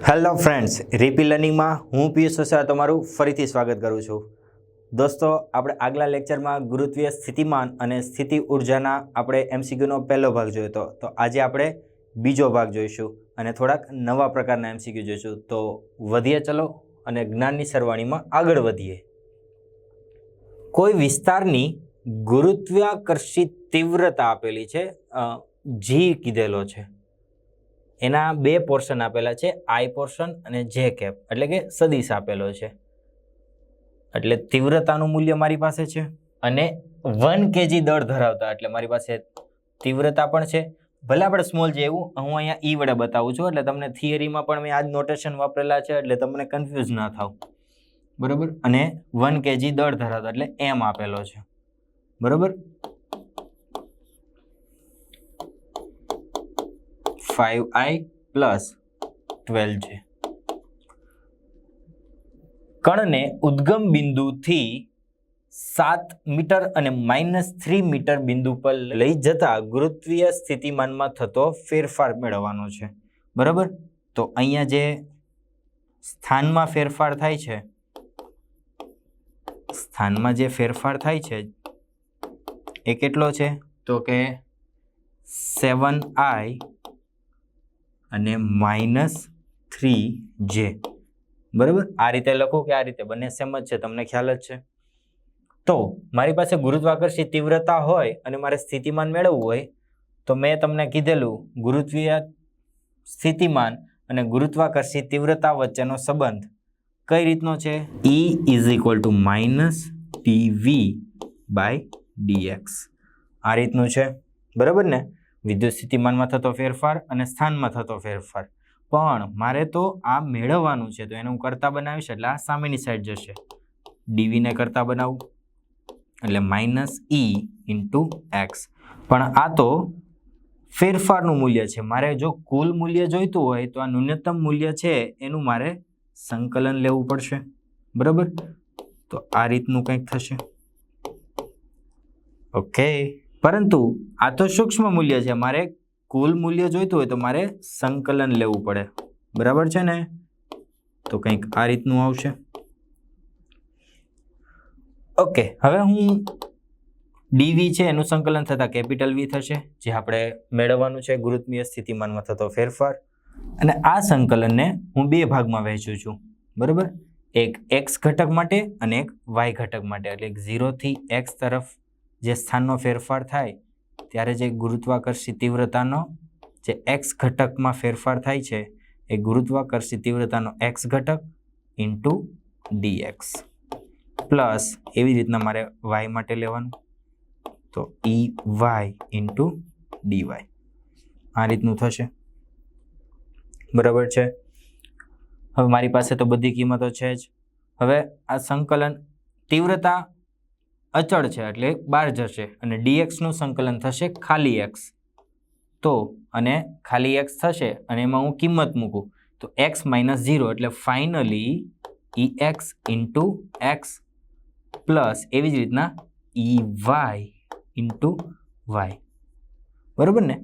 Hello friends, રીપી લર્નિંગમાં હું પિયુષ વસાવા તમારું ફરીથી સ્વાગત કરું છું. દોસ્તો, આપણે આગલા લેક્ચરમાં ગુરુત્વીય સ્થિતિમાન અને સ્થિતિ ઉર્જાના આપણે એમસીક્યુનો પહેલો ભાગ જોયો હતો. તો આજે આપણે બીજો ભાગ જોઈશું અને થોડાક નવા પ્રકારના એમસીક્યુ જોઈશું. તો વધીએ ચલો અને જ્ઞાનની સરવાણીમાં આગળ વધીએ. કોઈ વિસ્તારની ગુરુત્વાકર્ષિત તીવ્રતા આપેલી છે, જી કીધેલો છે. એના બે પોર્શન આપેલા છે, આઈ પોર્શન અને જે કેપ, એટલે કે સદિશ આપેલો છે. એટલે તીવ્રતાનું મૂલ્ય મારી પાસે છે અને 1 kg દળ ધરાવતા, એટલે મારી પાસે તીવ્રતા પણ છે. ભલે આપણે સ્મોલ છે એવું હું અહીંયા ઈ વડે બતાવું છું, એટલે તમને થિયરીમાં પણ મેં આ જ નોટેશન વાપરેલા છે, એટલે તમને કન્ફ્યુઝ ના થાવ, બરોબર. અને 1 kg દળ ધરાવતા એટલે એમ આપેલો છે, બરોબર. 5i + 12j. કણને ઉદ્ગમ બિંદુથી 7 મીટર અને -3 મીટર બિંદુ પર લઈ જતા ગુરુત્વીય સ્થિતિમાનમાં થતો ફેરફાર મેળવવાનો છે, બરાબર. તો અહીંયા જે સ્થાનમાં ફેરફાર થાય છે, સ્થાનમાં જે ફેરફાર થાય છે એ કેટલો છે? તો કે 7i અને -3j, બરાબર. આ રીતે લખો કે આ રીતે, બંને સેમ જ છે, તમને ખ્યાલ જ છે. તો મારી પાસે ગુરુત્વાકર્ષિત તીવ્રતા હોય અને મારે સ્થિતિમાન મેળવવું હોય તો મેં તમને કીધેલું ગુરુત્વીય સ્થિતિમાન અને ગુરુત્વાકર્ષિત તીવ્રતા વચ્ચેનો સંબંધ કઈ રીતનો છે? E = -dv/dx. આ રીતનું છે, બરાબર ને. વિદ્યુત સ્થિતિમાનમાં થતો ફેરફાર અને સ્થાનમાં થતો ફેરફાર. પણ મારે તો આ મેળવવાનું છે, તો એને હું કરતા બનાવીશ, એટલે આ સામેની સાઈડ જશે. dv ને કરતા બનાવું એટલે -e × x. પણ આ તો ફેરફારનું મૂલ્ય છે. મારે જો કુલ મૂલ્ય જોઈતું હોય તો આ ન્યૂનતમ મૂલ્ય છે એનું મારે સંકલન લેવું પડશે, બરાબર. તો આ રીતનું કંઈક થશે, ઓકે. પરંતુ આ તો સૂક્ષ્મ મૂલ્ય છે, મારે કુલ મૂલ્ય જોઈતું હોય તો મારે સંકલન લેવું પડે, બરાબર છે ને. તો કંઈક આ રીતનું આવશે, ઓકે. હવે હું dv છે એનું સંકલન થતા કેપિટલ V થશે, જે આપણે મેળવવાનું છે ગુરુત્વીય સ્થિતિમાનમાં થતો ફેરફાર. અને આ સંકલનને હું બે ભાગમાં વહેંચું છું, બરાબર. એક x ઘટક માટે અને એક y ઘટક માટે. એટલે 0 થી x તરફ જે સ્થાનનો ફેરફાર થાય ત્યારે જે ગુરુત્વાકર્ષિત તીવ્રતાનો જે x ઘટકમાં ફેરફાર થાય છે એ ગુરુત્વાકર્ષિત તીવ્રતાનો x ઘટક × dx પ્લસ એવી રીતના મારે y માટે લેવાનું, તો Ey × dy. આ રીતનું થશે, બરાબર છે. હવે મારી પાસે તો બધી કિંમતો છે જ. હવે આ સંકલન તીવ્રતા અચળ છે એટલે બહાર જશે અને dx નું સંકલન થશે ખાલી x. તો અને ખાલી x થશે અને એમાં હું કિંમત મૂકું તો x - 0 એટલે ફાઇનલી Ex × x પ્લસ એવી જ રીતના Ey × y, બરોબર ને.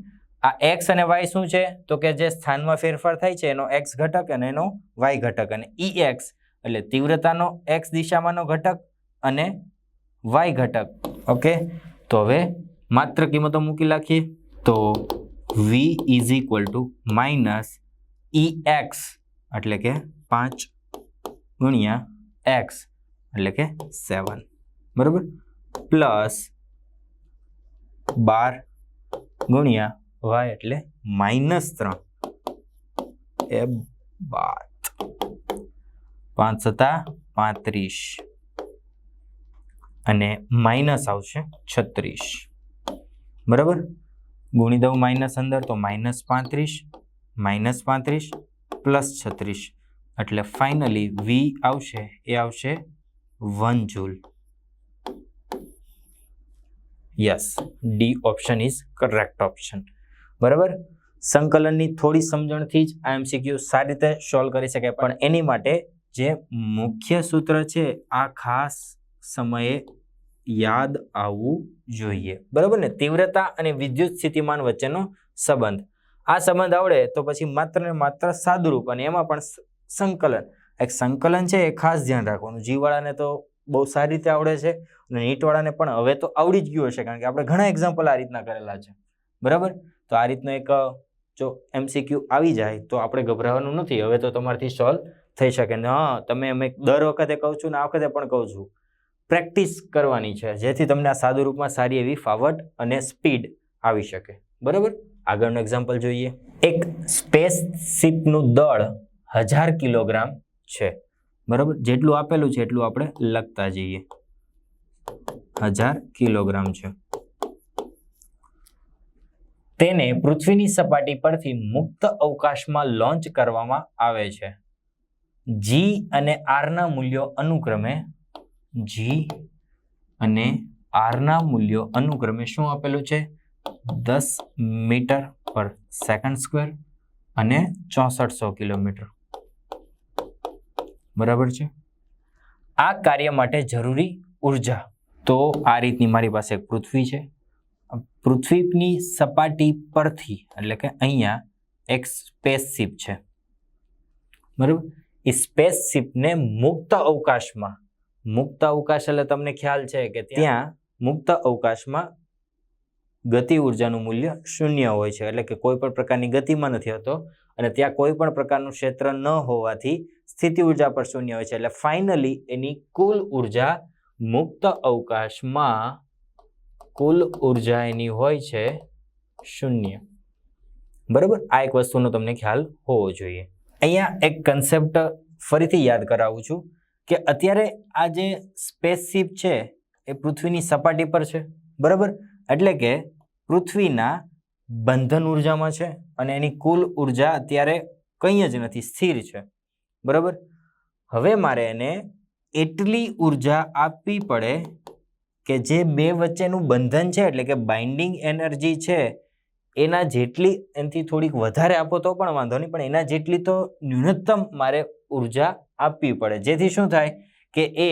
આ x અને y શું છે? તો કે જે સ્થાનમાં ફેરફાર થાય છે એનો x ઘટક અને એનો y ઘટક. અને Ex એટલે તીવ્રતાનો x દિશામાંનો ઘટક અને y ઘટક, ઓકે. તો હવે માત્ર કિંમતો મૂકી નાખીએ તો v = -ex એટલે કે 5 × x એટલે કે 7, બરોબર, પ્લસ 12 × y એટલે -3. એ 5 × 35 અને માઇનસ આવશે 36, બરાબર. ગુણી દઉં માઇનસ અંદર તો -35 પ્લસ 36 એટલે ફાઇનલી v આવશે એ આવશે 1 joule. Yes, D option is correct option, બરાબર. સંકલનની થોડી સમજણથી જ આ એમસીક્યુ સારી રીતે સોલ્વ કરી શકાય, પણ એની માટે જે મુખ્ય સૂત્ર છે આ ખાસ સમયે યાદ આવવું જોઈએ, બરાબર ને. તીવ્રતા અને વિદ્યુત સ્થિતિમાન વચ્ચેનો સંબંધ. આ સંબંધ આવડે તો પછી માત્ર ને માત્ર સાદુરૂપ, અને એમાં પણ સંકલન. એક સંકલન છે એ ખાસ ધ્યાન રાખવાનું. જીવાળાને તો બહુ સારી રીતે આવડે છે અને નીટવાળાને પણ હવે તો આવડી જ ગયું હશે, કારણ કે આપણે ઘણા એક્ઝામ્પલ આ રીતના કરેલા છે. બરાબર, તો આ રીતનો એક જો MCQ આવી જાય તો આપણે ગભરાવાનું નથી. હવે તો તમારાથી સોલ્વ થઈ શકે ને. હા, તમે અમે દર વખતે કહું છું ને આ વખતે પણ કહું છું, પ્રેક્ટિસ કરવાની છે, જેથી તમને આ સાદું રૂપમાં સારી એવી ફાવટ અને સ્પીડ આવી શકે. બરાબર, આગળનું એક્ઝામ્પલ જોઈએ. એક સ્પેસશીપનું દળ 1000 કિલોગ્રામ છે. બરાબર, જેટલું આપેલું છે એટલું આપણે લખતા જઈએ. 1000 કિલોગ્રામ છે. તેને પૃથ્વીની સપાટી પરથી મુક્ત અવકાશમાં લોન્ચ કરવામાં આવે છે. G અને R ના મૂલ્યો અનુક્રમે શું આપેલું છે? 10 મીટર પર સેકન્ડ સ્ક્વેર અને 6400 કિલોમીટર. બરાબર છે. આ કાર્ય માટે જરૂરી ઉર્જા, તો આ રીતની મારી પાસે એક પૃથ્વી છે. પૃથ્વીની સપાટી પરથી એટલે કે અહીંયા એક સ્પેસશીપ છે. બરાબર, એ સ્પેસશીપને મુક્ત અવકાશમાં, મુક્ત અવકાશ એટલે તમને ખ્યાલ છે કે ત્યાં મુક્ત અવકાશમાં ગતિ ઉર્જાનું મૂલ્ય 0 હોય છે, એટલે કે કોઈ પણ પ્રકારની ગતિમાં નથી હોતો અને ત્યાં કોઈ પણ પ્રકારનું ક્ષેત્ર ન હોવાથી સ્થિતિ ઉર્જા પર 0 હોય છે. એટલે ફાઇનલી એની કુલ ઉર્જા મુક્ત અવકાશમાં કુલ ઉર્જા એની હોય છે 0. બરાબર, આ એક વસ્તુનો તમને ખ્યાલ હોવો જોઈએ. અહીંયા એક કન્સેપ્ટ ફરીથી યાદ કરાવું છું કે અત્યારે આ જે સ્પેસશીપ છે એ પૃથ્વીની સપાટી પર છે. બરાબર, એટલે કે પૃથ્વીના બંધન ઉર્જામાં છે અને એની કુલ ઉર્જા અત્યારે કંઈ જ નથી, સ્થિર છે. બરાબર, હવે મારે એને એટલી ઉર્જા આપવી પડે કે જે બે વચ્ચેનું બંધન છે, એટલે કે બાઇન્ડિંગ એનર્જી છે, એના જેટલી, એનાથી થોડીક વધારે આપો તો પણ વાંધો નહીં, પણ એના જેટલી તો ન્યૂનતમ મારે ઉર્જા આપવી પડે, જેથી શું થાય કે એ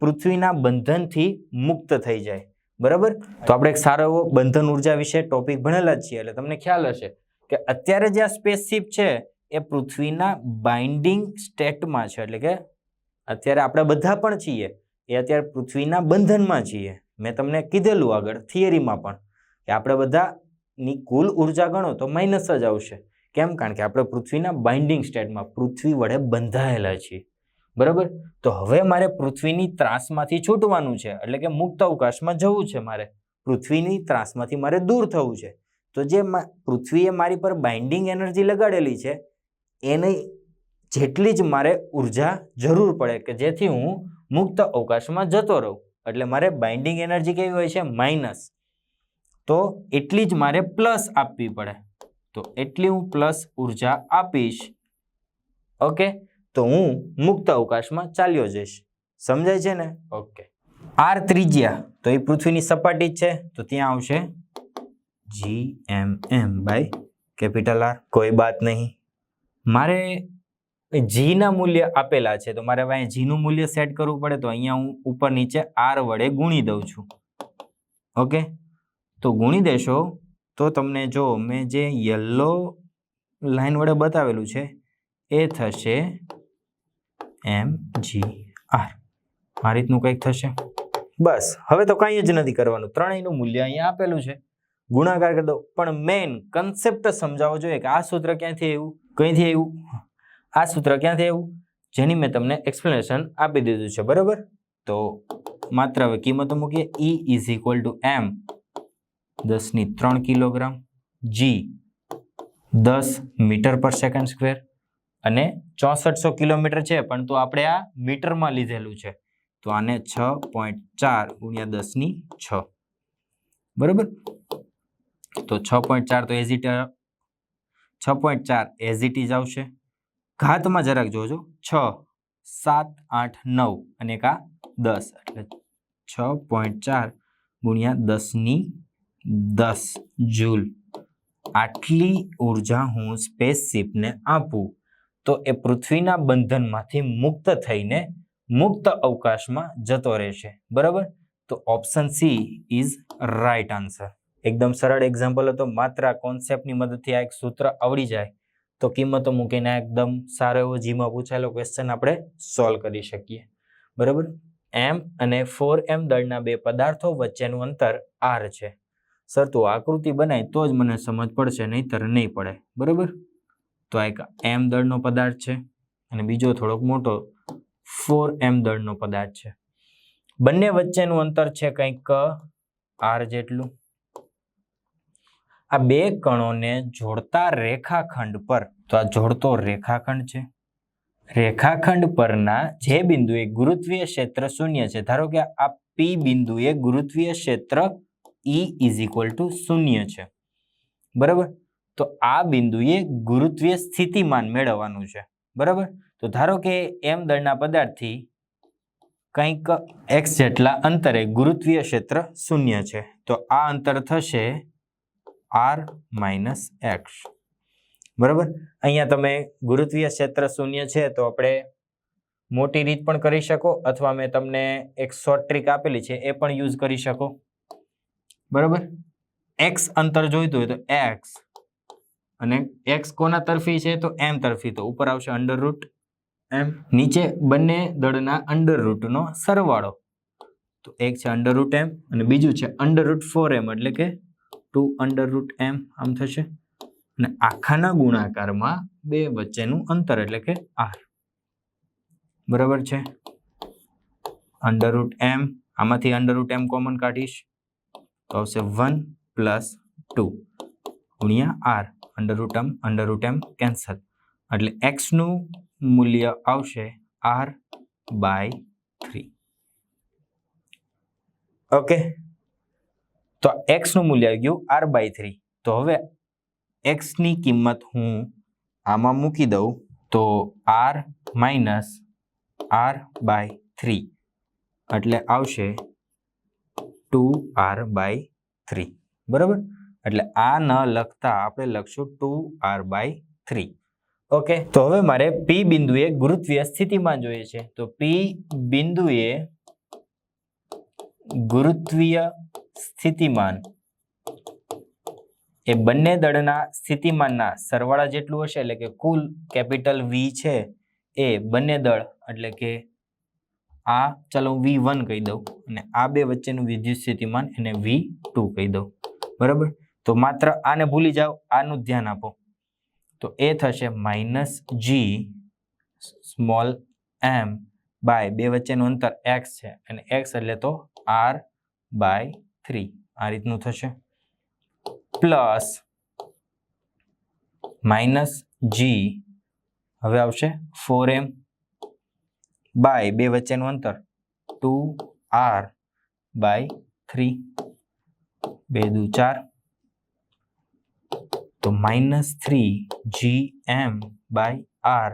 પૃથ્વીના બંધનથી મુક્ત થઈ જાય. બરાબર, તો આપણે એક સારો એવો બંધન ઉર્જા વિશે ટોપિક ભણેલા જ છીએ, એટલે તમને ખ્યાલ હશે કે અત્યારે જે આ સ્પેસશીપ છે એ પૃથ્વીના બાઇન્ડિંગ સ્ટેટમાં છે, એટલે કે અત્યારે આપણે બધા પણ છીએ એ અત્યારે પૃથ્વીના બંધનમાં છીએ. મેં તમને કીધેલું આગળ થિયરીમાં પણ કે આપણે બધાની કુલ ઉર્જા ગણો તો માઇનસ જ આવશે. કેમ? કારણ કે આપણે પૃથ્વીના બાઇન્ડિંગ સ્ટેટમાં, પૃથ્વી વડે બંધાયેલા છીએ. બરાબર, તો હવે મારે પૃથ્વીની ત્રાસમાંથી છૂટવાનું છે, એટલે કે મુક્ત અવકાશમાં જવું છે. મારે પૃથ્વીની ત્રાસમાંથી મારે દૂર થવું છે. તો જે પૃથ્વીએ મારી પર બાઇન્ડિંગ એનર્જી લગાડેલી છે એની જેટલી જ મારે ઉર્જા જરૂર પડે કે જેથી હું મુક્ત અવકાશમાં જતો રહું. એટલે મારે બાઇન્ડિંગ એનર્જી કેવી હોય છે? માઇનસ. તો એટલી જ મારે પ્લસ આપવી પડે, તો એટલી હું પ્લસ ઉર્જા આપીશ. ઓકે, તો હું મુક્ત અવકાશમાં ચાલ્યો જઈશ. સમજાય છે ને? ઓકે. R ત્રિજ્યા, તો એ પૃથ્વીની સપાટી જ છે, તો ત્યાં આવશે GMM બાય કેપિટલ R. કોઈ બાત નહીં. મારે G ના મૂલ્ય આપેલા છે, તો મારે હવે G નું મૂલ્ય સેટ કરવું પડે, તો અહીંયા હું ઉપર નીચે R વડે ગુણી દઉં છું. ઓકે, તો ગુણી દેશો તો તમને જો મેં જે યલો લાઈન વડે બતાવેલું છે એ થશે mgr. આ રીતનું કંઈક થશે. બસ, હવે તો કંઈ જ નથી કરવાનું, ત્રણેયનું મૂલ્ય અહીંયા આપેલું છે, ગુણાકાર કરી દો. પણ મેઇન કન્સેપ્ટ સમજાવવો જોઈએ કે આ સૂત્ર ક્યાંથી આવ્યું, કઈથી આવ્યું, આ સૂત્ર ક્યાંથી આવ્યું, જેની મેં તમને એક્સપ્લેનેશન આપી દીધું છે. બરાબર, તો માત્ર હવે કિંમતો મૂકીએ. E is equal to m 10³ kilogram, G 10 metre per second square અને 6400 કિલોમીટર છે, પણ તો આપણે આ મીટરમાં લીધેલું છે, તો આને 6.4 ગુણ્યા 10⁶. બરાબર, તો 6.4 તો as it 6.4 as it is આવશે. ઘાતમાં જરાક જોજો, 6 7 8 9 અને એક આ 10, એટલે 6.4 ગુણ્યા 10⁻10 જૂલ. આટલી ઉર્જા હું સ્પેસશીપને આપું તો એ પૃથ્વીના બંધનમાંથી મુક્ત થઈને મુક્ત અવકાશમાં જતો રહેશે. બરાબર, તો option she is right answer. એકદમ સરળ એક્ઝામ્પલ હતો, માત્ર આ કોન્સેપ્ટની મદદથી આ એક સૂત્ર આવડી જાય તો કિંમતો મૂકીને એકદમ સારો એવો જીમાં પૂછાયેલો ક્વેશ્ચન આપણે સોલ્વ કરી શકીએ. બરાબર. m અને 4m દળના બે પદાર્થો વચ્ચેનું અંતર r છે. સર તો આકૃતિ બનાય તો જ મને સમજ પડશે, નહીતર નહીં પડે. બરાબર. તો આ એક m દળનો પદાર્થ છે અને બીજો થોડોક મોટો 4m દળનો પદાર્થ છે. બંને વચ્ચેનું અંતર છે કંઈક r જેટલું. આ બે કણોને જોડતા રેખાખંડ પર, તો આ જોડતો રેખાખંડ છે, રેખાખંડ પરના જે બિંદુએ ગુરુત્વીય ક્ષેત્ર શૂન્ય છે, ધારો કે આ P બિંદુએ ગુરુત્વીય ક્ષેત્ર E = 0 છે. બરાબર. તો આ બિંદુએ ગુરુત્વીય સ્થિતિમાન મેળવવાનું છે. બરાબર. તો ધારો કે m દળના પદાર્થથી કંઈક x જેટલા અંતરે ગુરુત્વીય ક્ષેત્ર શૂન્ય છે, તો આ અંતર થશે r - x. બરાબર. અહીંયા તમે ગુરુત્વીય ક્ષેત્ર શૂન્ય છે તો આપણે મોટી રીત પણ કરી શકો, અથવા મેં તમને એક શોર્ટ ટ્રીક આપેલી છે એ પણ યુઝ કરી શકો. બરાબર. x અંતર જોઈતું હોય તો x, અને x કોના તરફી છે તો m તરફી, તો ઉપર આવશે √m. નીચે બંને દળના √નો સરવાળો, તો એક છે √m અને બીજું છે √4m, એટલે કે 2√m આમ થશે. અને આખાના ગુણાકારમાં બે વચ્ચેનું અંતર એટલે કે r. બરાબર છે. √m, આમાંથી √m કોમન કાઢીશ તો આવશે 1 + 2 ગુણ્યા r. √m કેન્સલ, એટલે x નું મૂલ્ય આવશે r/3. ઓકે. તો x નું મૂલ્ય આવી ગયું r/3. તો હવે x ની કિંમત હું આમાં મૂકી દઉં તો r - r/3 એટલે આવશે 2r/3. બરાબર. એટલે આ ન લખતા આપણે લખશું 2r/3. ઓકે. તો હવે મારે P બિંદુએ ગુરુત્વીય સ્થિતિમાન જોઈએ છે, તો P બિંદુએ ગુરુત્વીય સ્થિતિમાન એ બંને દળના સ્થિતિમાનના સરવાળા જેટલું હશે, એટલે કે કુલ કેપિટલ V છે એ બંને દળ, એટલે કે આ ચાલો હું V1 કહી દઉં અને આ બે વચ્ચેનું વિદ્યુત સ્થિતિમાન એને V2 કહી દઉં. બરાબર. તો માત્ર આને ભૂલી જાઓ, આનું ધ્યાન આપો. તો એ થશે -g m બાય બે વચ્ચેનું અંતર x છે અને x એટલે તો r/3 આ રીતનું થશે, પ્લસ -g હવે આવશે 4m બાય બે વચ્ચેનું અંતર 2r/3, 2 દુ 4, તો -3gm/r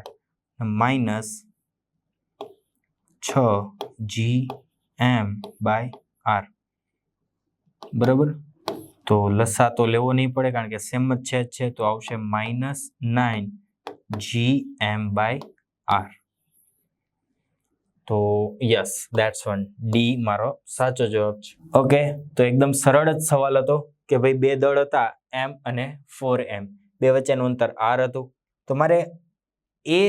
-6gm/r. બરાબર. તો લસા તો લેવો નહીં પડે કારણ કે સેમ જ છે, તો આવશે -9gm/r. તો યસ, ધેટ્સ વન, ડી મારો સાચો જવાબ છે. ઓકે. તો એકદમ સરળ જ સવાલ હતો કે ભાઈ બે દળ હતા m અને 4m, બે વચ્ચેનું અંતર r હતું. તો મારે એ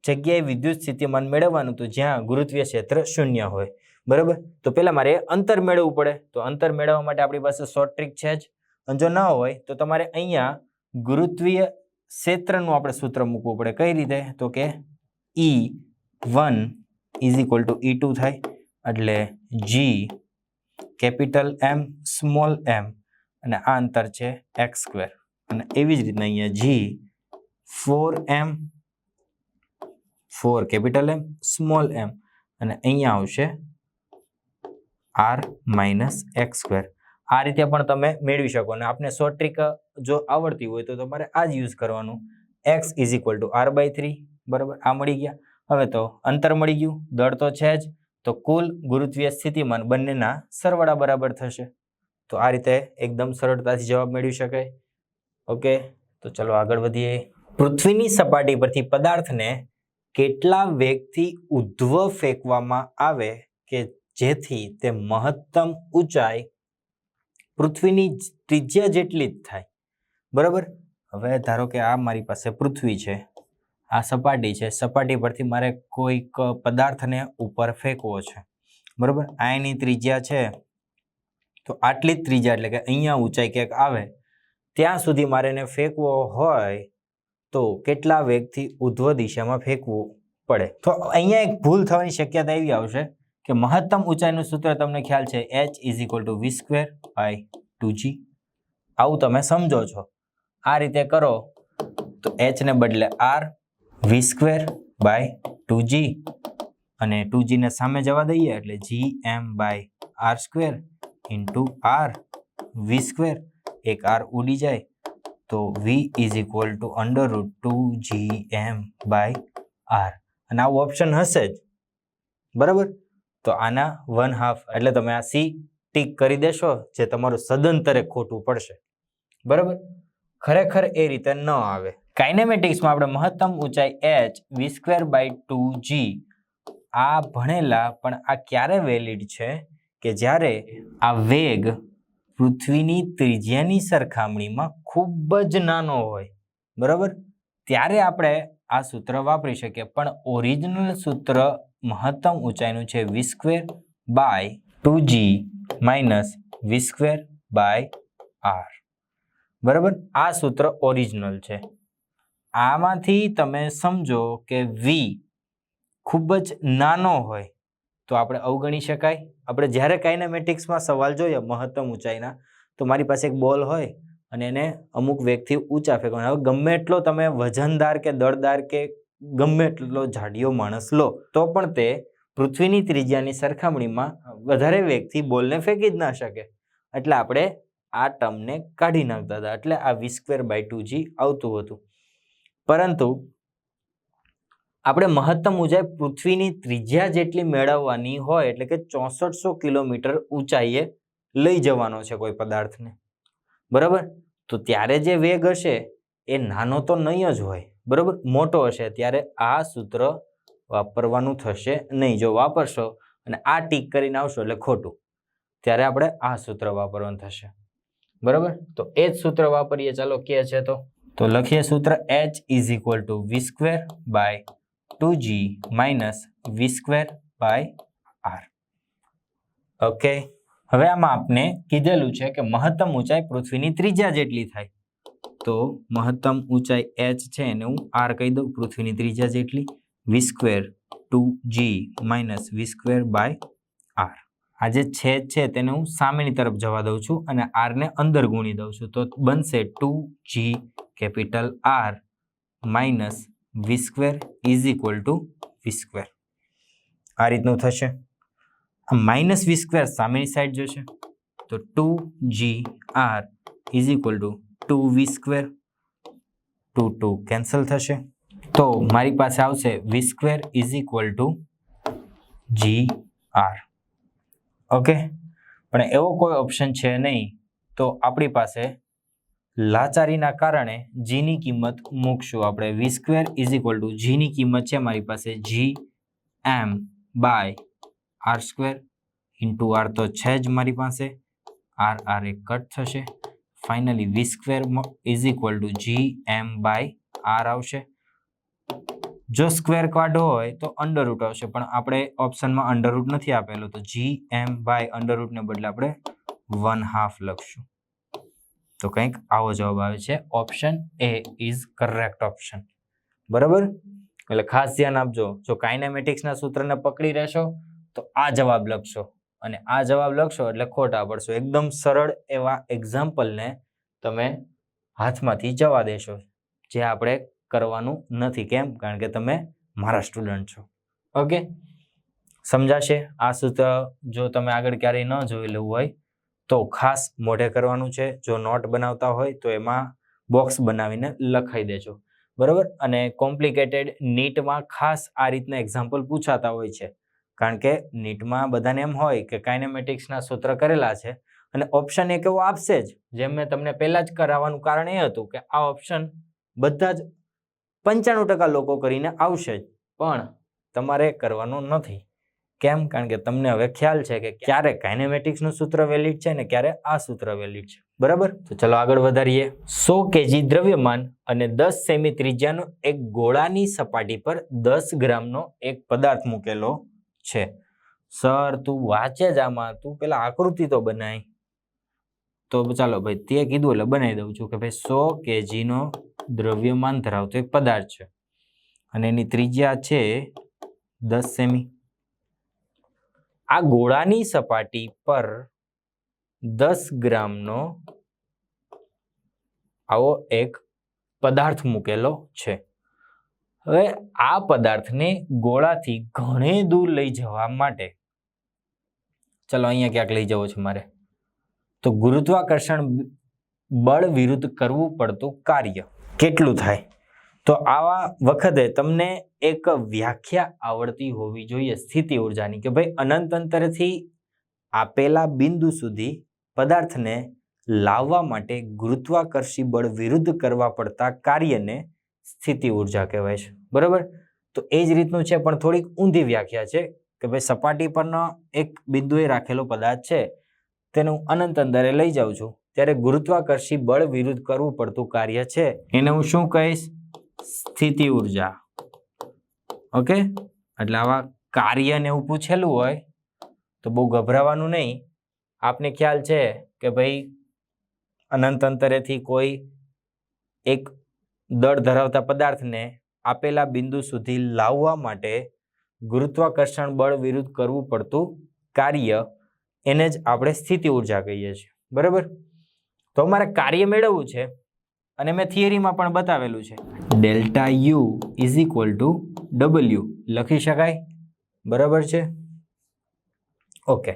જગ્યાએ વિદ્યુત સ્થિતિમાન મેળવવાનું હતું જ્યાં ગુરુત્વીય ક્ષેત્ર શૂન્ય હોય. બરાબર. તો પહેલા મારે અંતર મેળવવું પડે, તો અંતર મેળવવા માટે આપણી પાસે શોર્ટ ટ્રીક છે જ, અને જો ન હોય તો તમારે અહીંયા ગુરુત્વીય ક્ષેત્રનું આપણે સૂત્ર મૂકવું પડે. કઈ રીતે? તો કે E1 = E2 થાય, એટલે G capital M small m અને આ અંતર છે x², અને એવી જ રીતના અહીંયા G 4m 4 capital M small m અને અહીંયા આવશે r - x². આ રીતે પણ તમે મેળવી શકો, અને આપને શોર્ટ ટ્રીક જો આવડતી હોય તો તમારે આ જ યુઝ કરવાનું. x = r/3. બરાબર. આ મળી ગયા. હવે તો અંતર મળી ગયું, દળ તો છે જ, તો કુલ ગુરુત્વીય સ્થિતિમાન બંનેના સરવાળા બરાબર થશે. તો આ રીતે એકદમ સરળતાથી જવાબ મેળવી શકાય. ઓકે. તો ચલો આગળ વધીએ. પૃથ્વીની સપાટી પરથી પદાર્થને કેટલા વેગથી ઉધ્વ ફેંકવામાં આવે કે જેથી તે મહત્તમ ઊંચાઈ પૃથ્વીની ત્રિજ્યા જેટલી જ થાય, બરાબર. હવે ધારો કે આ મારી પાસે પૃથ્વી છે, આ સપાટી છે, સપાટી પરથી મારે કોઈક પદાર્થને ઉપર ફેંકવો છે, બરાબર. આ એની ત્રિજ્યા છે, તો આટલી જ ત્રિજ્યા એટલે કે અહીંયા ઊંચાઈ ક્યાંક આવે ત્યાં સુધી મારે એને ફેંકવો હોય તો કેટલા વેગથી ઉધ્વ દિશામાં ફેંકવું પડે. તો અહીંયા એક ભૂલ થવાની શક્યતા એવી આવશે કે મહત્તમ ઊંચાઈનું સૂત્ર તમને ખ્યાલ છે h = v²/2g. આવું તમે સમજો છો. આ રીતે કરો તો h ને બદલે r, v²/2g અને 2g ને સામે જવા દઈએ એટલે gm/r² × r v², એક r ઉડી જાય તો v = √2gm/r. અને આવું ઓપ્શન હશે જ, બરાબર. તો આના 1/2 એટલે તમે આ સી ટીક કરી દેશો, જે તમારું સદંતરે ખોટું પડશે, બરાબર. ખરેખર એ રીતે ન આવે. કાઇનેમેટિક્સમાં આપણે મહત્તમ ઊંચાઈ h v²/2g આ ભણેલા, પણ આ ક્યારે વેલિડ છે કે જ્યારે આ વેગ પૃથ્વીની ત્રિજ્યાની સરખામણીમાં ખૂબ જ નાનો હોય, બરાબર. ત્યારે આપણે આ સૂત્ર વાપરી શકીએ. પણ ઓરિજિનલ સૂત્ર મહત્તમ ઊંચાઈનું છે v²/2g - v²/r, બરાબર. આ સૂત્ર ઓરિજિનલ છે. આમાંથી તમે સમજો કે v ખૂબ જ નાનો હોય તો આપણે અવગણી શકાય. આપણે જ્યારે કાઇનેમેટિક્સમાં સવાલ જોઈએ મહત્તમ ઊંચાઈના, તો મારી પાસે એક બોલ હોય અને એને અમુક વેગથી ઊંચા ફેંકવાનો. હવે ગમે એટલો તમે વજનદાર કે દળદાર કે ગમે એટલો જાડિયો માણસ લો તો પણ તે પૃથ્વીની ત્રિજ્યાની સરખામણીમાં વધારે વેગથી બોલને ફેંકી જ ના શકે. એટલે આપણે આ ટર્મને કાઢી નાખતા હતા, એટલે આ v²/2g આવતું હતું. પરંતુ આપણે મહત્તમ ઊંચાઈ પૃથ્વીની ત્રિજ્યા જેટલી મેળવવાની હોય, એટલે કે 6400 કિલોમીટર ઊંચાઈએ લઈ જવાનો છે કોઈ પદાર્થને, બરાબર. તો ત્યારે જે વેગ હશે એ નાનો તો નહીં જ હોય, બરાબર, મોટો હશે. ત્યારે આ સૂત્ર વાપરવાનું થશે નહીં. જો વાપરશો અને આ ટીક કરીને આવશો એટલે ખોટું, ત્યારે આપણે આ સૂત્ર વાપરવાનું થશે, બરાબર. તો એ જ સૂત્ર વાપરીએ. ચાલો કે છે તો લખીએ સૂત્ર h = v²/2g - v²/r. ઓકે. હવે આમાં આપણે કીધેલું છે કે મહત્તમ ઊંચાઈ પૃથ્વીની ત્રિજ્યા જેટલી થાય. તો મહત્તમ ઊંચાઈ h છે એને હું r કહી દઉં, પૃથ્વીની ત્રિજ્યા જેટલી, v²/2g - v²/r. આ જે છેદ છે તેને હું સામેની તરફ જવા દઉં છું અને r ને અંદર ગુણી દઉં છું, તો બનશે 2g R - v² = v². આ રીતનું થશે. આ -v² સામેની સાઈડ જશે તો 2gr = 2v², 2 કેન્સલ થશે. તો મારી પાસે આવશે v² = gr. ઓકે. પણ એવો કોઈ ઓપ્શન છે નહીં, તો આપણી પાસે લાચારીના કારણે g ની કિંમત મૂકશું આપણે. v² = g ની કિંમત છે મારી પાસે gm/r² × r તો છે જ મારી પાસે, r એક કટ થશે. ફાઇનલી v² = gm/r આવશે. જો સ્ક્વેર કાઢવો હોય તો અંડરરૂટ આવશે, પણ આપણે ઓપ્શનમાં અંડરરૂટ નથી આપેલો, તો gm/√, ને બદલે આપણે 1/2 લખશું. તો કંઈક આવો જવાબ આવે છે. Option A is correct option, બરાબર. એટલે ખાસ ધ્યાન આપજો. જો કાઇનેમેટિક્સના સૂત્રને પકડી રહેશો તો આ જવાબ લખશો, અને આ જવાબ લખશો એટલે ખોટા પડશો. એકદમ સરળ એવા એક્ઝામ્પલને તમે હાથમાંથી જવા દેશો, જે આપણે કરવાનું નથી. કેમ? કારણ કે તમે મારા સ્ટુડન્ટ છો. ઓકે, સમજાશે? આ સૂત્ર જો તમે આગળ ક્યારેય ન જોયેલું હોય તો ખાસ મોઢે કરવાનું છે. જો નોટ બનાવતા હોય તો એમાં બોક્સ બનાવીને લખાઈ દેજો, બરાબર. અને કોમ્પ્લિકેટેડ નીટમાં ખાસ આ રીતના એક્ઝામ્પલ પૂછાતા હોય છે, કારણ કે નીટમાં બધાને એમ હોય કે કાઇનેમેટિક્સના સૂત્ર કરેલા છે અને ઓપ્શન એક એવો આપશે જ, જેમ મેં તમને પહેલા જ કરાવવાનું કારણ એ હતું કે આ ઓપ્શન બધા જ 95% લોકો કરીને આવશે જ, પણ તમારે કરવાનો નથી. કેમ? કારણ કે તમને હવે ખ્યાલ છે કે ક્યારે કાઇનેમેટિક્સનું સૂત્ર વેલિડ છે ને ક્યારે આ સૂત્ર વેલિડ છે. બરાબર? તો ચલો આગળ વધારીએ. 100 કેજી દ્રવ્યમાન અને 10 સેમી ત્રિજ્યાનો એક ગોળાની સપાટી પર 10 ગ્રામનો એક પદાર્થ મૂકેલો છે. સર તું વાંચે જ આમાં, તું પેલા આકૃતિ તો બનાય. તો ચાલો ભાઈ તે કીધું એટલે બનાવી દઉં છું કે ભાઈ 100 કેજીનો દ્રવ્યમાન ધરાવતો એક પદાર્થ છે અને એની ત્રિજ્યા છે 10 સેમી. આ ગોળાની સપાટી પર 10 ગ્રામનો આવો એક પદાર્થ મૂકેલો છે. હવે આ પદાર્થને ગોળાથી ઘણે દૂર લઈ જવા માટે ચલો અહીંયા ક્યાંક લઈ જવો છે મારે, તો ગુરુત્વાકર્ષણ બળ વિરુદ્ધ કરવું પડતું કાર્ય કેટલું થાય? તો આવા વખતે તમને એક વ્યાખ્યા આવડતી હોવી જોઈએ સ્થિતિ ઉર્જાની કે ભાઈ અનંત અંતરથી આપેલા બિંદુ સુધી પદાર્થને લાવવા માટે ગુરુત્વાકર્ષી બળ વિરુદ્ધ કરવા પડતા કાર્યને સ્થિતિ ઉર્જા કહેવાય છે. બરાબર? તો એ જ રીતનું છે પણ થોડીક ઊંધી વ્યાખ્યા છે કે ભાઈ સપાટી પરનો એક બિંદુએ રાખેલો પદાર્થ છે તેને હું અનંત અંતરે લઈ જાઉં છું ત્યારે ગુરુત્વાકર્ષી બળ વિરુદ્ધ કરવું પડતું કાર્ય છે એને હું શું કહીશ? સ્થિતિ ઉર્જા. ઓકે, એટલે આવા કાર્યને એવું પૂછેલું હોય તો બહુ ગભરાવાનું નહીં. આપને ખ્યાલ છે કે ભાઈ અનંત અંતરેથી કોઈ એક દળ ધરાવતા પદાર્થને આપેલા બિંદુ સુધી લાવવા માટે ગુરુત્વાકર્ષણ બળ વિરુદ્ધ કરવું પડતું કાર્ય એને જ આપણે સ્થિતિ ઉર્જા કહીએ છીએ. બરાબર? તો અમારે કાર્ય મેળવવું છે અને મેં થિયરીમાં પણ બતાવેલું છે. Delta you is equal two W લખી શકાય. બરાબર છે? ઓકે,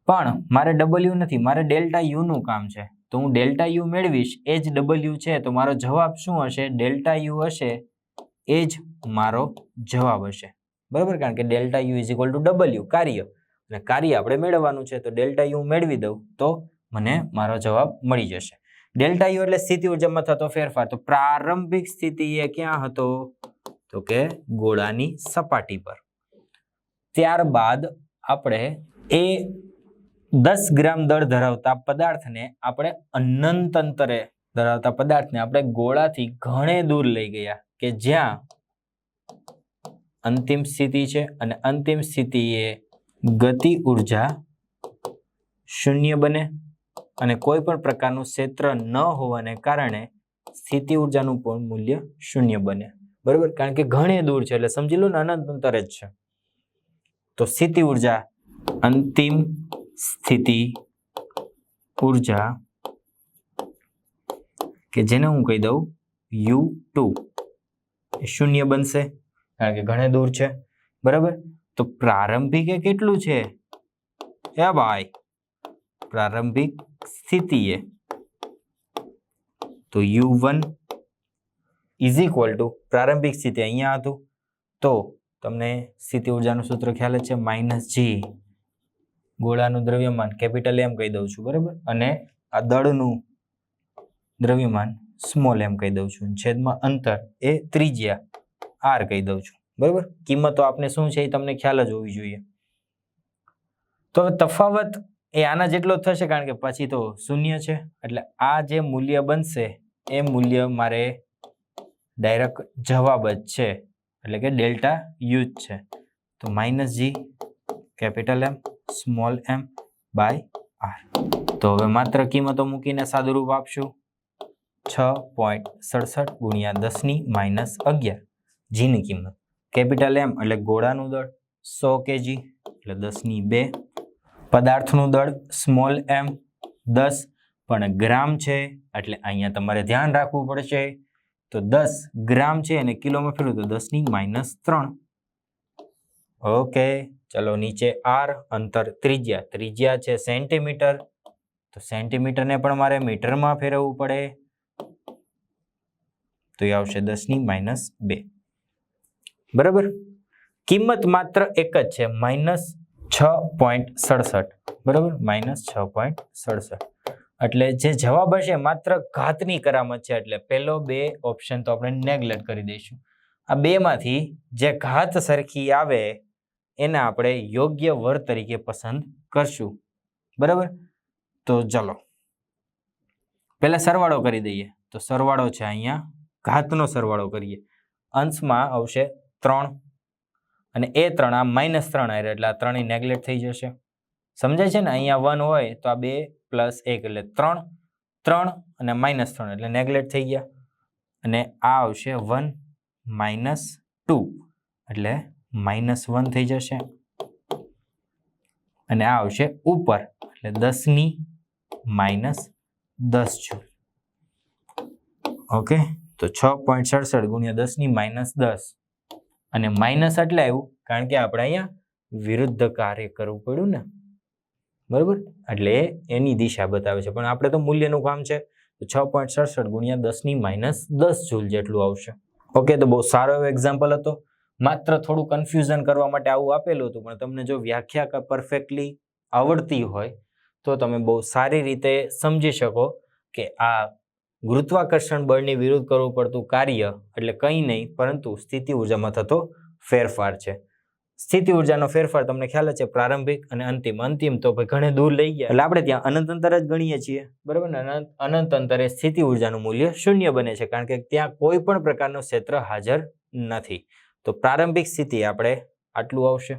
પણ મારે ડબલ્યુ નથી, મારે ડેલ્ટા યુનું કામ છે. તો હું ડેલ્ટા યુ મેળવીશ એ જ ડબલ્યુ છે તો મારો જવાબ શું હશે? ડેલ્ટા યુ હશે એ જ મારો જવાબ હશે. બરાબર? કારણ કે delta you is equal two W કાર્ય, અને કાર્ય આપણે મેળવવાનું છે તો ડેલ્ટા યુ મેળવી દઉં તો મને મારો જવાબ મળી જશે. ડેલ્ટા યુ એટલે સ્થિતિ ઉર્જામાં થતો ફેરફાર. તો પ્રારંભિક સ્થિતિ એ ક્યાં હતો? તો કે ગોળાની સપાટી પર. ત્યારબાદ આપણે એ 10 ગ્રામ દળ ધરાવતા પદાર્થને આપણે અનંત અંતરે ધરાવતા પદાર્થને આપણે ગોળાથી ઘણે દૂર લઈ ગયા કે જ્યાં અંતિમ સ્થિતિ છે અને અંતિમ સ્થિતિએ ગતિ ઉર્જા 0 બને અને કોઈ પણ પ્રકારનું ક્ષેત્ર ન હોવાને કારણે સ્થિતિ ઉર્જાનું પણ મૂલ્ય 0 બને. બરાબર? કારણ કે ઘણે દૂર છે એટલે સમજી લો ને અનંત અંતરે જ છે. તો સ્થિતિ ઉર્જા, અંતિમ સ્થિતિ ઉર્જા કે જેને હું કહી દઉં U2 એ 0 બનશે કારણ કે ઘણે દૂર છે. બરાબર? તો પ્રારંભિક એ કેટલું છે? એ ભાઈ પ્રારંભિક સ્થિતિએ તો U1 ઇઝ ઇક્વલ ટુ પ્રારંભિક સ્થિતિ અહીંયા હતું તો તમને સ્થિતિ ઉર્જાનું સૂત્ર ખ્યાલ જ છે -G ગોળાનું દ્રવ્યમાન કેપિટલ M કહી દઉં છું. બરાબર? અને આ દળનું દ્રવ્યમાન સ્મોલ m કહી દઉં છું. છેદમાં અંતર એ ત્રિજ્યા r કહી દઉં છું. બરાબર? કિંમતો આપને શું છે એ તમને ખ્યાલ જ હોવી જોઈએ. તો તફાવત એ આના જેટલો થશે કારણ કે પછી તો 0 છે એટલે આ જે મૂલ્ય બનશે એ મૂલ્ય મારે ડાયરેક્ટ જવાબ જ છે એટલે કે ડેલ્ટા યુ જ છે. તો -G capital M small m by r. તો હવે માત્ર કિંમતો મૂકીને સાદુરૂપ આપશું. 6.67 ગુણ્યા 10⁻11 જીની કિંમત. કેપિટલ M એટલે ગોળાનું દળ 100 kg એટલે 10⁻2. પદાર્થનું દળ સ્મોલ m 10 પણ ગ્રામ છે એટલે અહીંયા તમારે ધ્યાન રાખવું પડશે. તો 10 ગ્રામ છે અને કિલોમાં ફેરવું તો 10⁻3. ઓકે, ચલો નીચે r અંતર ત્રિજ્યા છે સેન્ટીમીટર તો સેન્ટીમીટરને પણ મારે મીટરમાં ફેરવવું પડે તો એ આવશે 10⁻2. બરાબર? કિંમત માત્ર એક જ છે -6.67. બરાબર? -6.67 એટલે જે જવાબ હશે માત્ર ઘાતની કરામત છે એટલે પહેલો 2 ઓપ્શન તો આપણે નેગ્લેક્ટ કરી દઈશું. આ 2 માંથી જે ઘાત સરખી આવે એને આપણે યોગ્ય વર્ગ તરીકે પસંદ કરશું. બરાબર, તો ચલો પહેલા સરવાળો કરી દઈએ. તો સરવાળો છે અહીંયા ઘાતનો સરવાળો કરીએ. અંશમાં આવશે 3 અને એ 3 આ -3 આવ્યા એટલે આ 3 નેગ્લેક્ટ થઈ જશે. સમજાય છે ને? અહીંયા 1 હોય તો આ 2 + 1 એટલે 3 3 અને -3 એટલે નેગ્લેક્ટ થઈ ગયા. અને આ આવશે 1 - 2 એટલે -1 થઈ જશે. અને આ આવશે ઉપર એટલે 10 ની -10 જૂલ. ઓકે, તો 6.67 ગુણ્યા 10 ની -10 અને માઇનસ એટલે આવ્યું કારણ કે આપણે અહીંયા વિરુદ્ધ કાર્ય કરવું પડ્યું ને. બરોબર, એટલે એની દિશા બતાવે છે, પણ આપણે તો મૂલ્યનું કામ છે. તો 6.67 ગુણ્યા 10 ની -10 જૂલ જેટલું આવશે. ઓકે, તો બહુ સારો એવો એક્ઝામ્પલ હતો. માત્ર થોડું કન્ફ્યુઝન કરવા માટે આવું આપેલું હતું, પણ તમને જો વ્યાખ્યા પરફેક્ટલી આવડતી હોય તો તમે બહુ સારી રીતે સમજી શકો કે આ ગુરુત્વાકર્ષણ બળની વિરુદ્ધ કરવું પડતું કાર્ય એટલે કંઈ નહીં પરંતુ સ્થિતિ ઉર્જામાં થતો ફેરફાર છે. સ્થિતિ ઉર્જાનો ફેરફાર તમને ખ્યાલ જ છે, પ્રારંભિક અને અંતિમ. અંતિમ તો ભાઈ ઘણે દૂર લઈ ગયા એટલે આપણે ત્યાં અનંત અંતર જ ગણીએ છીએ. બરાબર ને? અનંત અંતરે સ્થિતિ ઉર્જાનું મૂલ્ય 0 બને છે કારણ કે ત્યાં કોઈ પણ પ્રકારનું ક્ષેત્ર હાજર નથી. તો પ્રારંભિક સ્થિતિ આપણે આટલું આવશે.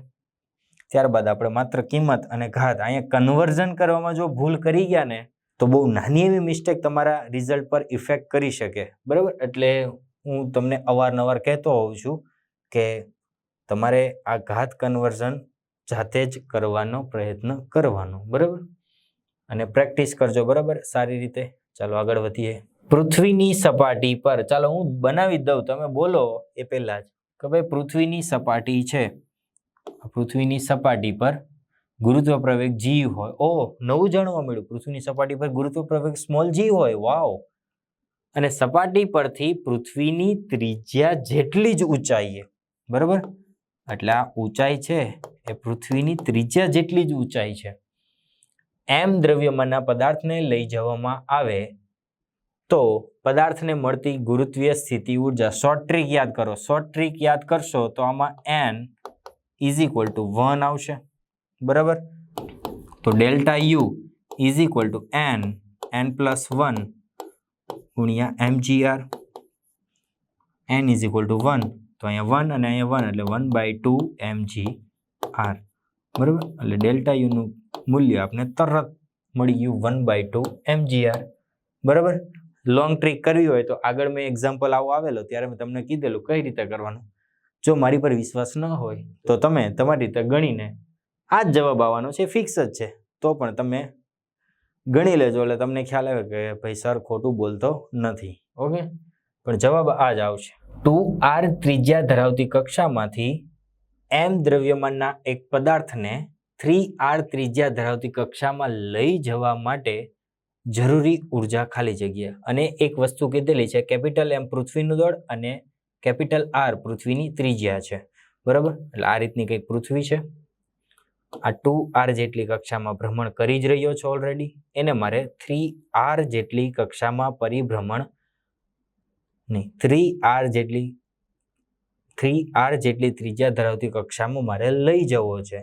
ત્યારબાદ આપણે માત્ર કિંમત અને ઘાત અહીંયા કન્વર્ઝન કરવામાં જો ભૂલ કરી ગયા ને તો બહુ નાની એવી મિસ્ટેક તમારા રિઝલ્ટ પર ઇફેક્ટ કરી શકે. બરાબર, એટલે હું તમને અવારનવાર કહેતો હોઉં છું કે તમારે આ ઘાત કન્વર્ઝન જાતે જ કરવાનો પ્રયત્ન કરવાનો. બરાબર, અને પ્રેક્ટિસ કરજો. બરાબર, સારી રીતે. ચાલો આગળ વધીએ. પૃથ્વીની સપાટી પર, ચાલો હું બનાવી દઉં, તમે બોલો એ પહેલા જ કે ભાઈ પૃથ્વીની સપાટી છે. પૃથ્વીની સપાટી પર ગુરુત્વ પ્રવેગ g હોય. ઓહ, નવું જાણવા મળ્યું. પૃથ્વીની સપાટી પર ગુરુત્વ પ્રવેગ સ્મોલ g હોય. વાવ. અને સપાટી પરથી પૃથ્વીની ત્રિજ્યા જેટલી જ ઊંચાઈએ. બરાબર, એટલે આ ઊંચાઈ છે એ પૃથ્વીની ત્રિજ્યા જેટલી જ ઊંચાઈ છે. એમ દ્રવ્યમાનના પદાર્થને લઈ જવામાં આવે તો પદાર્થને મળતી ગુરુત્વીય સ્થિતિ ઉર્જા. શોર્ટ ટ્રીક યાદ કરો. શોર્ટ ટ્રીક યાદ કરશો તો આમાં n = 1 આવશે. બરાબર, તો ડેલ્ટા U = n + 1 ગુણ્યા mgr. n = 1 તો અહીંયા 1 અને અહીંયા 1 એટલે 1/2 mgr. બરાબર, એટલે ડેલ્ટા U નું મૂલ્ય આપણે તરત મળી ગયું 1/2 mgr. બરાબર, લોંગ ટ્રીક કરવી હોય તો આગળ મેં એક્ઝામ્પલ આવેલો ત્યારે મેં તમને કીધેલું કઈ રીતે કરવાનું. જો મારી પર વિશ્વાસ ન હોય તો તમે તમારી રીતે ગણીને આ જ જવાબ આવવાનો છે, ફિક્સ જ છે, તો પણ તમે ગણી લેજો એટલે તમને ખ્યાલ આવે કે ભાઈ સર ખોટું બોલતો નથી. ઓકે, પણ જવાબ આ જ આવશે. 2r ત્રિજ્યા ધરાવતી કક્ષામાંથી m દ્રવ્યમાનના એક પદાર્થને 3r ત્રિજ્યા ધરાવતી કક્ષામાં લઈ જવા માટે જરૂરી ઉર્જા ખાલી જગ્યા. અને એક વસ્તુ કીધેલી છે, કેપિટલ M પૃથ્વીનું દળ અને કેપિટલ R પૃથ્વીની ત્રિજ્યા છે. બરાબર, એટલે આ રીતની કંઈક પૃથ્વી છે. આ 2r જેટલી કક્ષામાં ભ્રમણ કરી જ રહ્યો છે ઓલરેડી. એને મારે 3r જેટલી કક્ષામાં પરિભ્રમણ નહીં 3r જેટલી ત્રિજ્યા ધરાવતી કક્ષામાં મારે લઈ જવો છે.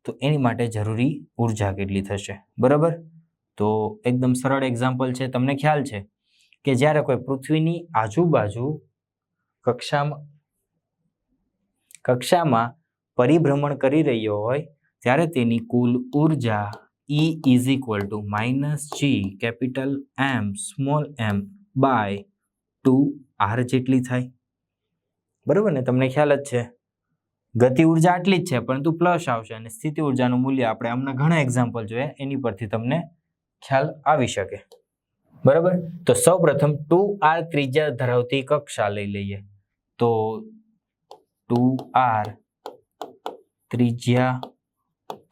તો એની માટે જરૂરી ઉર્જા કેટલી થશે? બરાબર, તો એકદમ સરળ એક્ઝામ્પલ છે. તમને ખ્યાલ છે કે જ્યારે કોઈ પૃથ્વીની આજુબાજુ કક્ષામાં પરિભ્રમણ કરી રહ્યો હોય ત્યારે તેની કુલ ઉર્જા E = -g capital M small m by 2r જેટલી થાય. બરાબર ને? તમને ખ્યાલ જ છે ગતિ ઉર્જા આટલી જ છે પરંતુ પ્લસ આવશે. અને સ્થિતિ ઉર્જાનું મૂલ્ય આપણે હમણાં ઘણા એક્ઝામ્પલ જોયા, એની પરથી તમને ખ્યાલ આવી શકે. બરાબર, તો સૌપ્રથમ 2r ત્રિજ્યા ધરાવતી કક્ષા લઈ લઈએ. તો 2r ત્રિજ્યા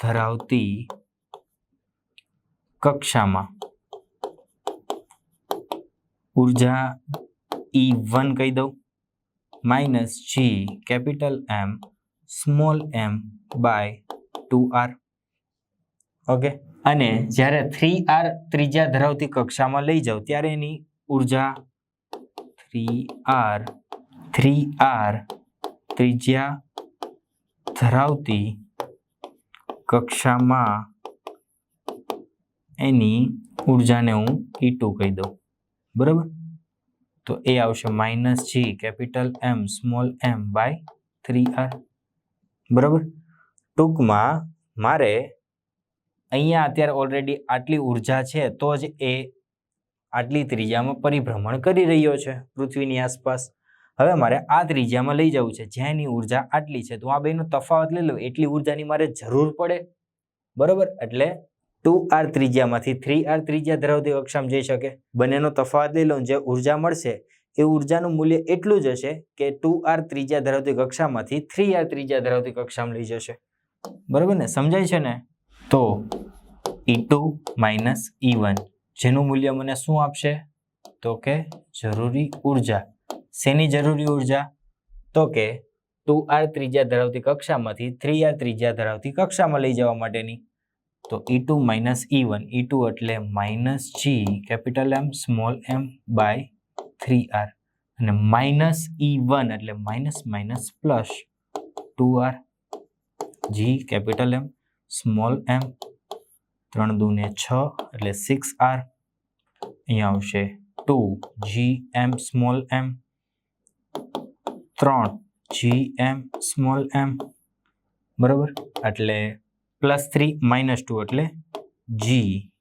ધરાવતી કક્ષામાં ઉર્જા E1 કહી દઉં -g capital M small m by 2r. Okay, અને જ્યારે 3r ત્રિજ્યા ધરાવતી કક્ષામાં લઈ જાવ ત્યારે એની ઉર્જા 3r ત્રિજ્યા ધરાવતી કક્ષામાં એની ઉર્જાને હું E2 કહી દઉં, બરાબર. તો એ આવશે -g capital M small m by 3r, બરાબર. ટૂંકમાં મારે અહીંયા અત્યારે ઓલરેડી આટલી ઉર્જા છે તો જ એ આટલી ત્રિજ્યામાં પરિભ્રમણ કરી રહ્યો છે પૃથ્વીની આસપાસ. હવે મારે આ ત્રિજ્યામાં લઈ જવું છે જ્યાં એની ઉર્જા આટલી છે, તો આ બેનો તફાવત લઈ લઉં. એટલી ઉર્જાની મારે જરૂર પડે, બરોબર. એટલે 2r ત્રિજ્યામાંથી 3r ત્રિજ્યા ધરાવતી કક્ષામાં જઈ શકે. બંનેનો તફાવત લઈ લઉં, જે ઉર્જા મળશે એ ઉર્જાનું મૂલ્ય એટલું જ હશે કે 2r ત્રિજ્યા ધરાવતી કક્ષામાંથી 3r ત્રિજ્યા ધરાવતી કક્ષામાં લઈ જશે, બરોબર ને? સમજાય છે ને? તો E2 - E1 જેનું મૂલ્ય મને શું આપશે? તો કે જરૂરી ઉર્જા. શેની જરૂરી ઉર્જા? તો કે 2r ત્રિજ્યા ધરાવતી કક્ષામાંથી 3r ત્રિજ્યા ધરાવતી કક્ષામાં લઈ જવા માટેની. તો E2 - E1, E2 એટલે -g capital M small m by 3r અને -E1 એટલે plus 2r g capital M small m 3 દુ ને 6 એટલે 6r. અહીંયા આવશે 2gm small m 3gm small m, બરાબર. એટલે +3 -2 એટલે g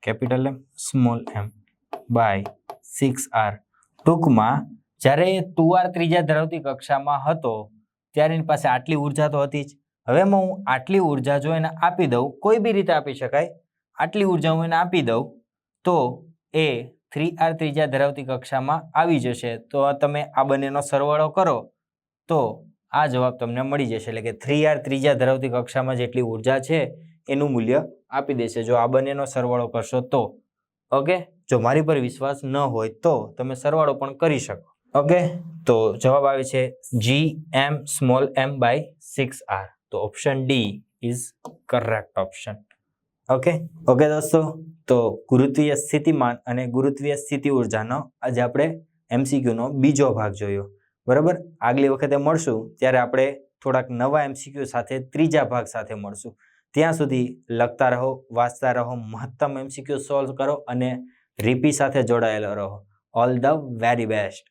capital M small m by 6r. ટૂંકમાં જ્યારે 2r ત્રિજ્યા ધરાવતી કક્ષામાં હતો ત્યારે એની પાસે આટલી ઉર્જા તો હતી જ. હવે હું આટલી ઉર્જા જો એને આપી દઉં, કોઈ બી રીતે આપી શકાય, આટલી ઉર્જા હું એને આપી દઉં તો એ 3r ત્રિજ્યા ધરાવતી કક્ષામાં આવી જશે. તો તમે આ બંનેનો સરવાળો કરો તો આ જવાબ તમને મળી જશે. એટલે કે 3r ત્રિજ્યા ધરાવતી કક્ષામાં જેટલી ઉર્જા છે એનું મૂલ્ય આપી દેશે જો આ બંનેનો સરવાળો કરશો તો. ઓકે, જો મારી પર વિશ્વાસ ન હોય તો તમે સરવાળો પણ કરી શકો. ઓકે, તો જવાબ આવે છે gm small m by 6r. તો option D is correct option. Okay દોસ્તો, તો ગુરુત્વીય સ્થિતિમાન અને ગુરુત્વીય સ્થિતિ ઉર્જાનો આજે આપણે MCQ નો બીજો ભાગ જોયો, બરાબર. આગલી વખતે મળશું ત્યારે આપણે થોડાક નવા MCQ સાથે ત્રીજા ભાગ સાથે મળશું. ત્યાં સુધી લખતા રહો, વાંચતા રહો, મહત્તમ MCQ સોલ્વ કરો અને રીપી સાથે જોડાયેલા રહો. All the very best.